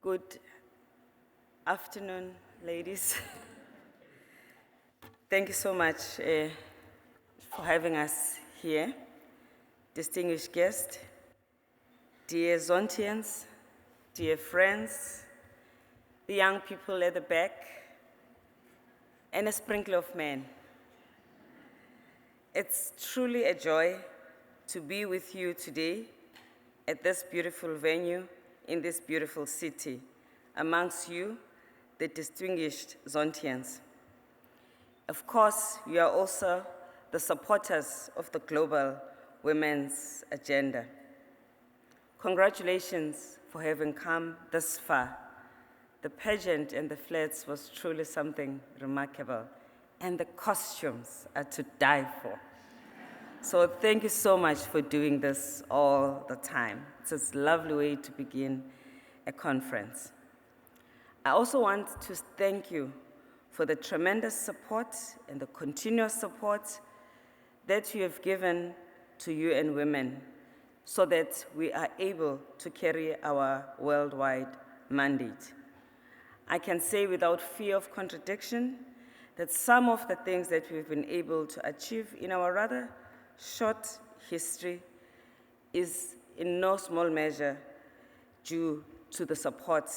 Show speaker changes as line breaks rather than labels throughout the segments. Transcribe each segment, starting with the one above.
Good afternoon, ladies. Thank you so much for having us here. Distinguished guests, dear Zontians, dear friends, the young people at the back, and a sprinkle of men. It's truly a joy to be with you today at this beautiful venue in this beautiful city, amongst you, the distinguished Zontians. Of course, you are also the supporters of the global women's agenda. Congratulations for having come this far. The pageant and the flats was truly something remarkable, and the costumes are to die for. So thank you so much for doing this all the time. It's a lovely way to begin a conference. I also want to thank you for the tremendous support and the continuous support that you have given to UN Women so that we are able to carry our worldwide mandate. I can say without fear of contradiction that some of the things that we've been able to achieve in our rather short history is in no small measure due to the support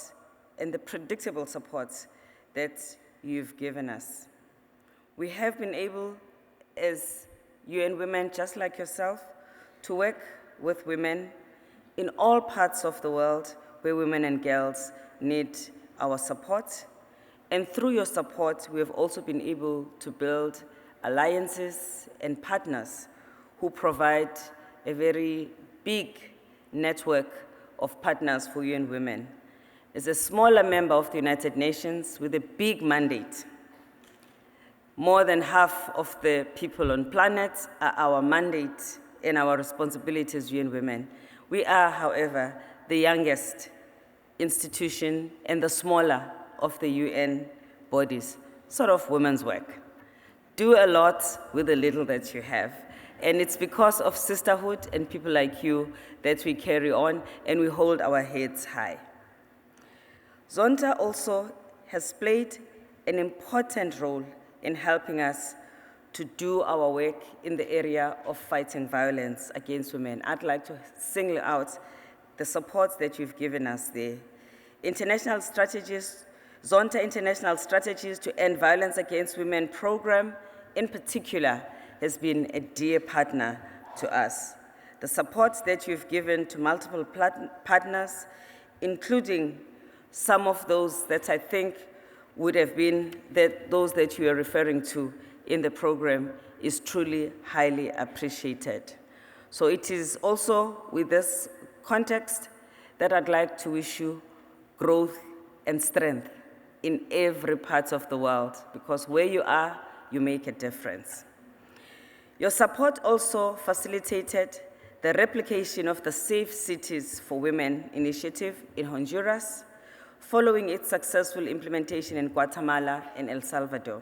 and the predictable support that you've given us. We have been able, as UN Women, just like yourself, to work with women in all parts of the world where women and girls need our support. And through your support, we have also been able to build alliances and partners who provide a very big network of partners for UN Women. As a smaller member of the United Nations with a big mandate, more than half of the people on planet are our mandate and our responsibility as UN Women. We are, however, the youngest institution and the smaller of the UN bodies, sort of women's work. Do a lot with the little that you have. And it's because of sisterhood and people like you that we carry on and we hold our heads high. Zonta also has played an important role in helping us to do our work in the area of fighting violence against women. I'd like to single out the support that you've given us there. International strategies, Zonta International Strategies to End Violence Against Women program, in particular, has been a dear partner to us. The support that you've given to multiple partners, including some of those that I think would have been those that you are referring to in the program, is truly highly appreciated. So it is also with this context that I'd like to wish you growth and strength in every part of the world, because where you are, you make a difference. Your support also facilitated the replication of the Safe Cities for Women initiative in Honduras, following its successful implementation in Guatemala and El Salvador.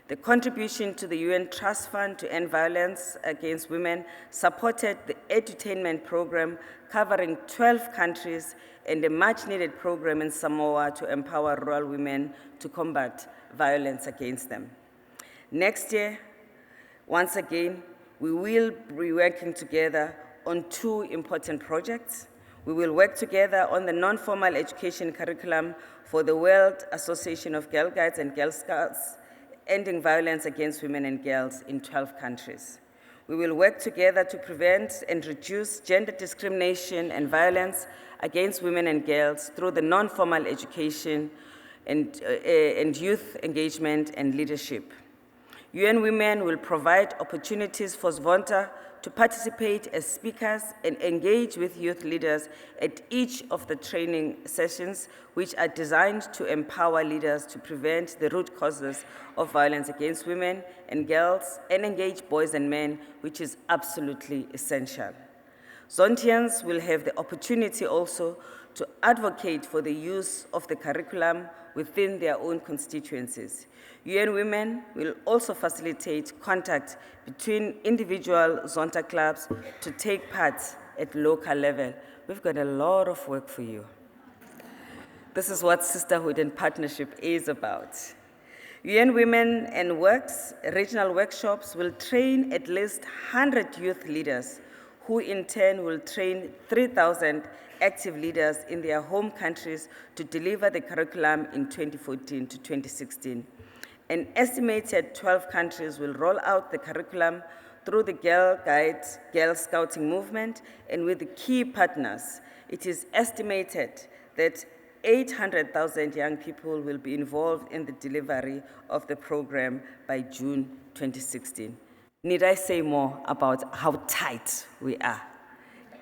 The contribution to the UN Trust Fund to End Violence Against Women supported the edutainment program covering 12 countries and a much-needed program in Samoa to empower rural women to combat violence against them. Next year, once again, we will be working together on two important projects. We will work together on the non-formal education curriculum for the World Association of Girl Guides and Girl Scouts, ending violence against women and girls in 12 countries. We will work together to prevent and reduce gender discrimination and violence against women and girls through the non-formal education and youth engagement and leadership. UN Women will provide opportunities for Zonta to participate as speakers and engage with youth leaders at each of the training sessions, which are designed to empower leaders to prevent the root causes of violence against women and girls and engage boys and men, which is absolutely essential. Zontians will have the opportunity also to advocate for the use of the curriculum within their own constituencies. UN Women will also facilitate contact between individual Zonta clubs to take part at local level. We've got a lot of work for you. This is what sisterhood and partnership is about. UN Women and Works regional workshops will train at least 100 youth leaders who in turn will train 3,000 active leaders in their home countries to deliver the curriculum in 2014 to 2016. An estimated 12 countries will roll out the curriculum through the Girl Guide, Girl Scouting movement, and with the key partners. It is estimated that 800,000 young people will be involved in the delivery of the program by June 2016. Need I say more about how tight we are?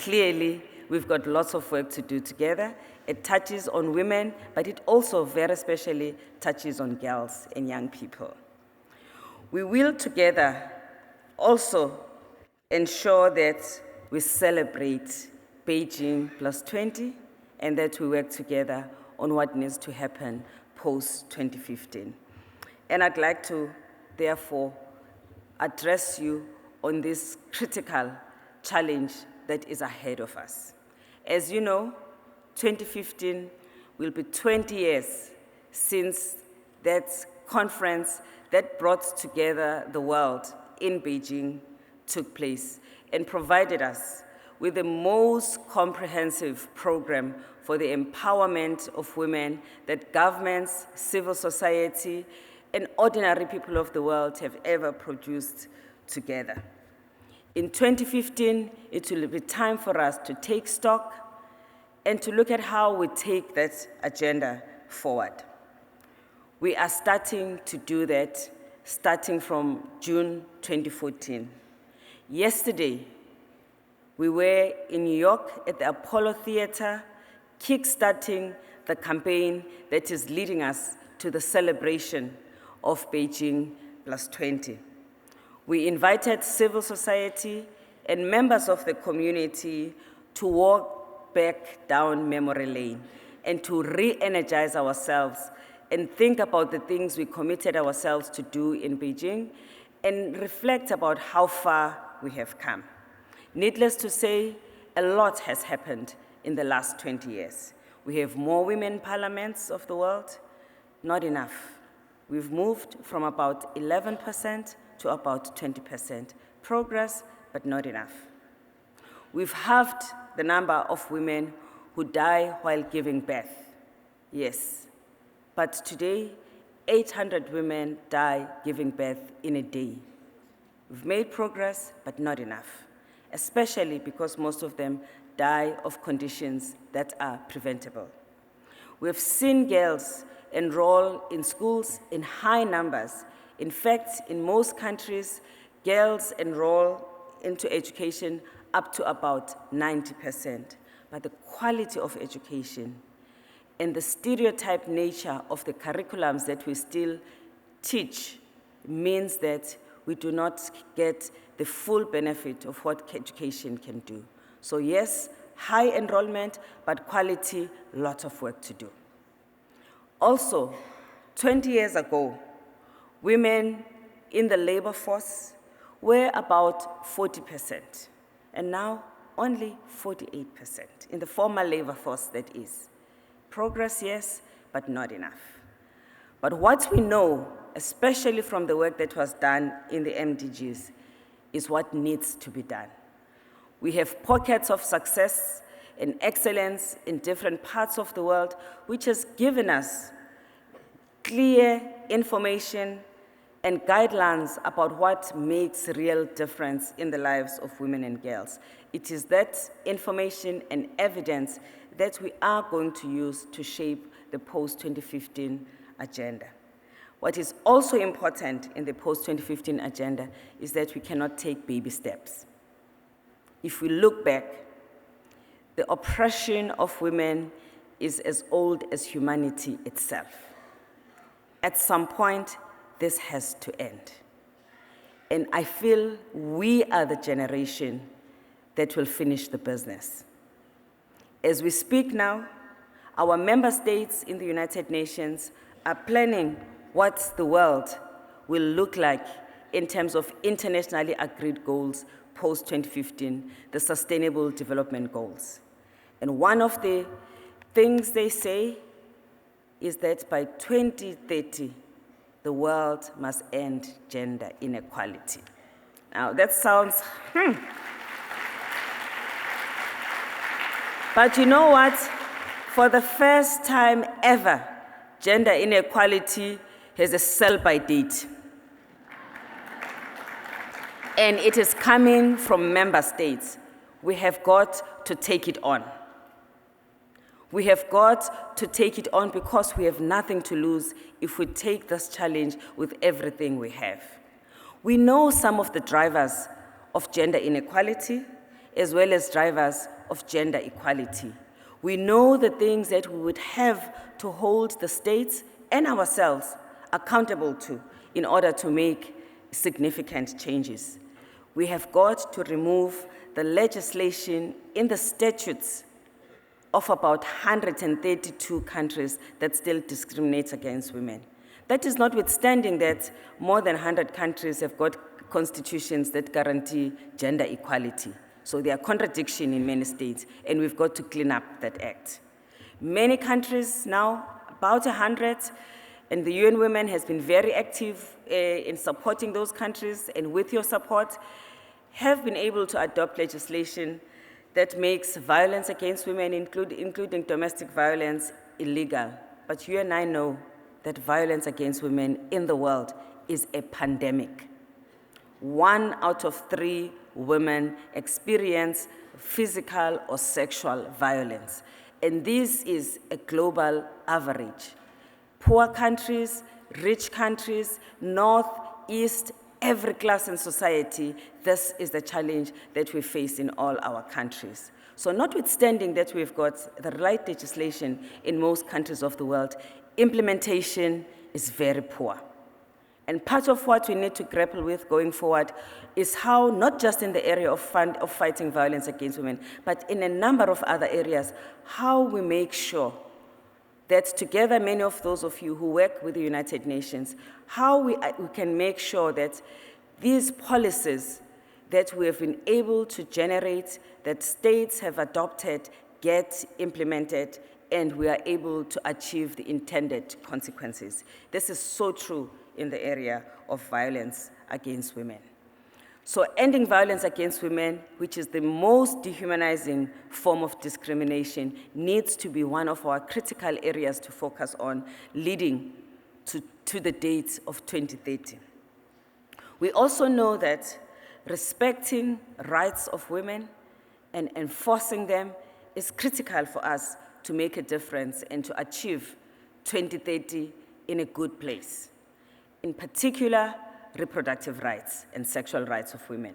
Clearly, we've got lots of work to do together. It touches on women, but it also very especially touches on girls and young people. We will together also ensure that we celebrate Beijing +20 and that we work together on what needs to happen post-2015. And I'd like to, therefore, address you on this critical challenge that is ahead of us. As you know, 2015 will be 20 years since that conference that brought together the world in Beijing took place and provided us with the most comprehensive program for the empowerment of women that governments, civil society, and ordinary people of the world have ever produced together. In 2015, it will be time for us to take stock and to look at how we take that agenda forward. We are starting to do that starting from June 2014. Yesterday, we were in New York at the Apollo Theater, kickstarting the campaign that is leading us to the celebration of Beijing +20. We invited civil society and members of the community to walk back down memory lane and to re-energize ourselves and think about the things we committed ourselves to do in Beijing and reflect about how far we have come. Needless to say, a lot has happened in the last 20 years. We have more women parliaments of the world, not enough. We've moved from about 11% to about 20%. Progress, but not enough. We've halved the number of women who die while giving birth. Yes, but today, 800 women die giving birth in a day. We've made progress, but not enough, especially because most of them die of conditions that are preventable. We've seen girls enroll in schools in high numbers. In fact, in most countries, girls enroll into education up to about 90%. But the quality of education and the stereotype nature of the curriculums that we still teach means that we do not get the full benefit of what education can do. So yes, high enrollment, but quality, lots of work to do. Also, 20 years ago, women in the labor force were about 40%, and now only 48%, in the formal labor force, that is. Progress, yes, but not enough. But what we know, especially from the work that was done in the MDGs, is what needs to be done. We have pockets of success and excellence in different parts of the world, which has given us clear information and guidelines about what makes real difference in the lives of women and girls. It is that information and evidence that we are going to use to shape the post-2015 agenda. What is also important in the post-2015 agenda is that we cannot take baby steps. If we look back, the oppression of women is as old as humanity itself. At some point, this has to end. And I feel we are the generation that will finish the business. As we speak now, our member states in the United Nations are planning what the world will look like in terms of internationally agreed goals post-2015, the Sustainable Development Goals. And one of the things they say is that by 2030, the world must end gender inequality. Now, that sounds, But you know what? For the first time ever, gender inequality has a sell-by date. And it is coming from member states. We have got to take it on. We have got to take it on because we have nothing to lose if we take this challenge with everything we have. We know some of the drivers of gender inequality as well as drivers of gender equality. We know the things that we would have to hold the states and ourselves accountable to in order to make significant changes. We have got to remove the legislation in the statutes of about 132 countries that still discriminates against women. That is notwithstanding that more than 100 countries have got constitutions that guarantee gender equality. So there are contradictions in many states, and we've got to clean up that act. Many countries now, about 100, and the UN Women has been very active in supporting those countries, and with your support, have been able to adopt legislation that makes violence against women, including domestic violence, illegal. But you and I know that violence against women in the world is a pandemic. 1 out of 3 women experience physical or sexual violence. And this is a global average. Poor countries, rich countries, north, east, every class in society, this is the challenge that we face in all our countries. So notwithstanding that we've got the right legislation in most countries of the world, implementation is very poor. And part of what we need to grapple with going forward is how, not just in the area of fighting violence against women, but in a number of other areas, how we make sure that together, many of those of you who work with the United Nations, how we can make sure that these policies that we have been able to generate, that states have adopted, get implemented, and we are able to achieve the intended consequences. This is so true in the area of violence against women. So ending violence against women, which is the most dehumanizing form of discrimination, needs to be one of our critical areas to focus on, leading to the date of 2030. We also know that respecting rights of women and enforcing them is critical for us to make a difference and to achieve 2030 in a good place. In particular, reproductive rights and sexual rights of women.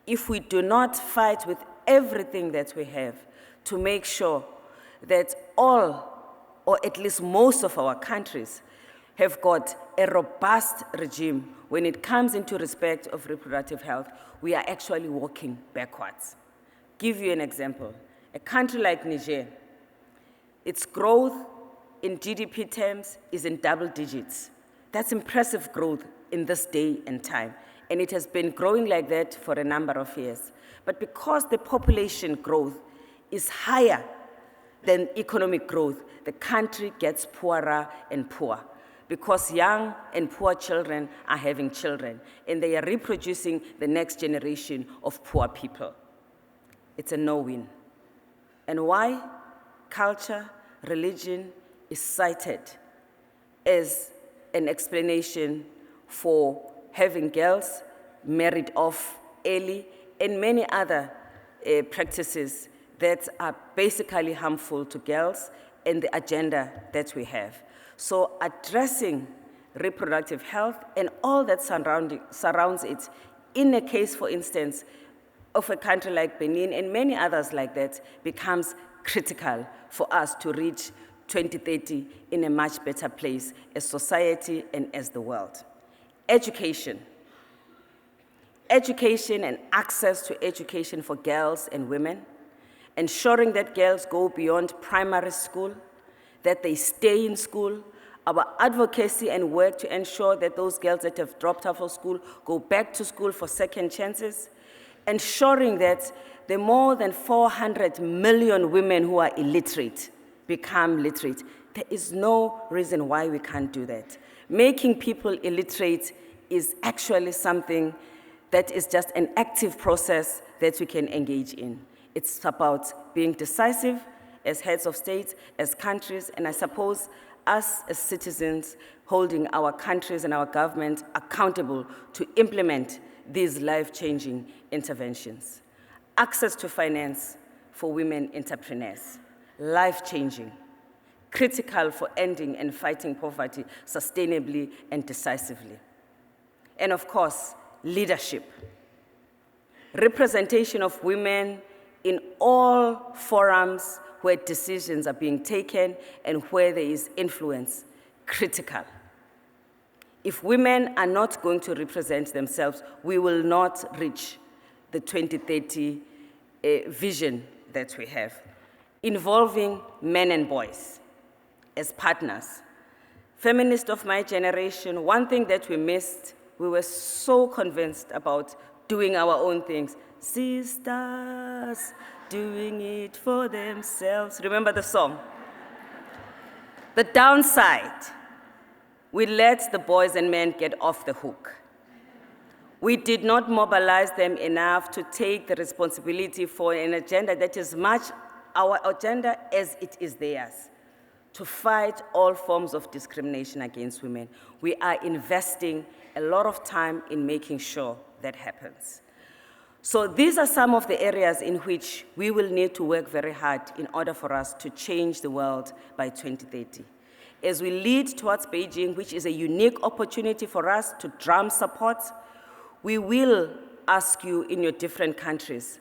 If we do not fight with everything that we have to make sure that all, or at least most of our countries, have got a robust regime when it comes into respect of reproductive health, we are actually walking backwards. Give you an example. A country like Niger, its growth in GDP terms is in double digits. That's impressive growth in this day and time, and it has been growing like that for a number of years. But because the population growth is higher than economic growth, the country gets poorer and poorer because young and poor children are having children, and they are reproducing the next generation of poor people. It's a no-win. And why? Culture, religion is cited as an explanation for having girls married off early and many other practices that are basically harmful to girls and the agenda that we have. So addressing reproductive health and all that surrounds it, in a case, for instance, of a country like Benin and many others like that, becomes critical for us to reach 2030 in a much better place as society and as the world. Education. Education and access to education for girls and women, ensuring that girls go beyond primary school, that they stay in school, our advocacy and work to ensure that those girls that have dropped out of school go back to school for second chances, ensuring that the more than 400 million women who are illiterate become literate. There is no reason why we can't do that. Making people illiterate is actually something that is just an active process that we can engage in. It's about being decisive as heads of state, as countries, and I suppose us as citizens holding our countries and our government accountable to implement these life-changing interventions. Access to finance for women entrepreneurs, life-changing, critical for ending and fighting poverty sustainably and decisively. And of course, leadership. Representation of women in all forums where decisions are being taken and where there is influence, critical. If women are not going to represent themselves, we will not reach the 2030 vision that we have. Involving men and boys as partners. Feminists of my generation, one thing that we missed, we were so convinced about doing our own things. Sisters doing it for themselves. Remember the song? The downside, we let the boys and men get off the hook. We did not mobilize them enough to take the responsibility for an agenda that is much our agenda as it is theirs, to fight all forms of discrimination against women. We are investing a lot of time in making sure that happens. So these are some of the areas in which we will need to work very hard in order for us to change the world by 2030. As we lead towards Beijing, which is a unique opportunity for us to drum support, we will ask you in your different countries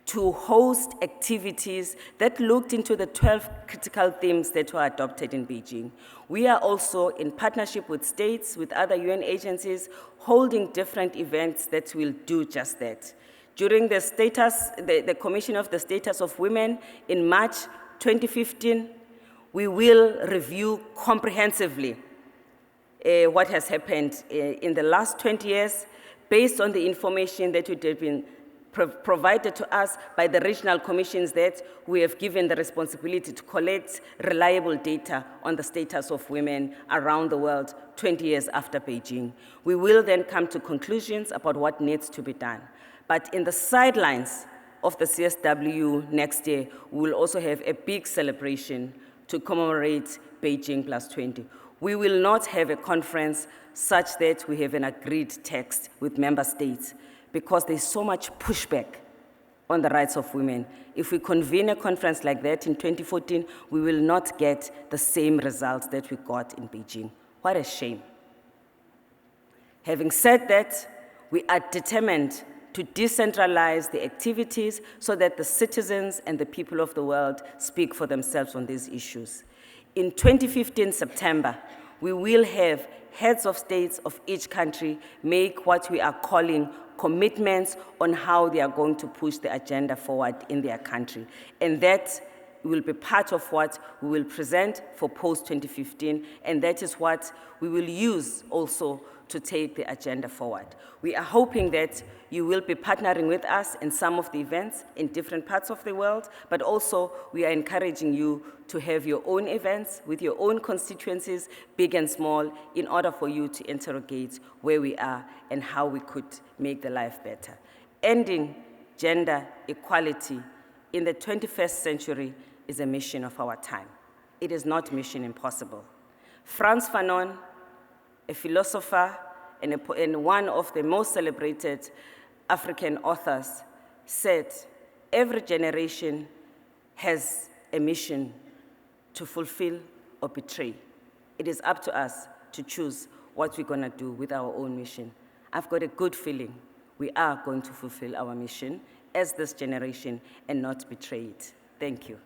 to host activities that looked into the 12 critical themes that were adopted in Beijing. We are also in partnership with states, with other UN agencies, holding different events that will do just that. During the Commission of the Status of Women in March 2015, we will review comprehensively what has happened in the last 20 years based on the information that would have been provided to us by the regional commissions that we have given the responsibility to collect reliable data on the status of women around the world 20 years after Beijing. We will then come to conclusions about what needs to be done. But in the sidelines of the CSW next year, we will also have a big celebration to commemorate Beijing plus 20. We will not have a conference such that we have an agreed text with member states, because there's so much pushback on the rights of women. If we convene a conference like that in 2014, we will not get the same results that we got in Beijing. What a shame. Having said that, we are determined to decentralize the activities so that the citizens and the people of the world speak for themselves on these issues. In 2015 September, we will have heads of states of each country make what we are calling commitments on how they are going to push the agenda forward in their country. And that will be part of what we will present for post-2015, and that is what we will use also to take the agenda forward. We are hoping that you will be partnering with us in some of the events in different parts of the world, but also we are encouraging you to have your own events with your own constituencies, big and small, in order for you to interrogate where we are and how we could make the life better. Ending gender equality in the 21st century is a mission of our time. It is not mission impossible. Frantz Fanon, a philosopher and one of the most celebrated African authors, said, every generation has a mission to fulfill or betray. It is up to us to choose what we're going to do with our own mission. I've got a good feeling we are going to fulfill our mission as this generation and not betray it. Thank you.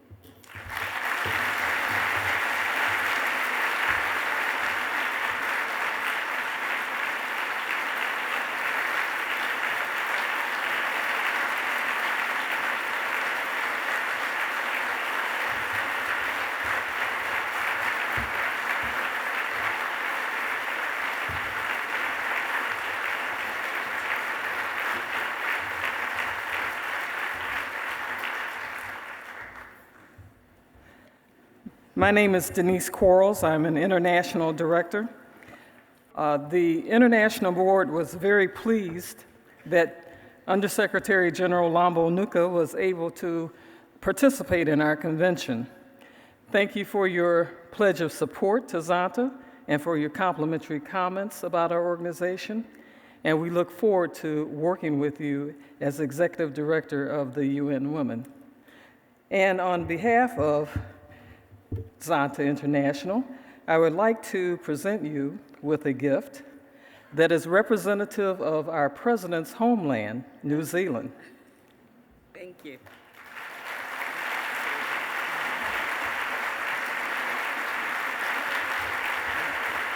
My name is Denise Quarles. I'm an international director. The International Board was very pleased that Undersecretary General Mlambo-Ngcuka was able to participate in our convention. Thank you for your pledge of support to Zonta and for your complimentary comments about our organization. And we look forward to working with you as Executive Director of the UN Women. And on behalf of Zonta International, I would like to present you with a gift that is representative of our president's homeland, New Zealand.
Thank you.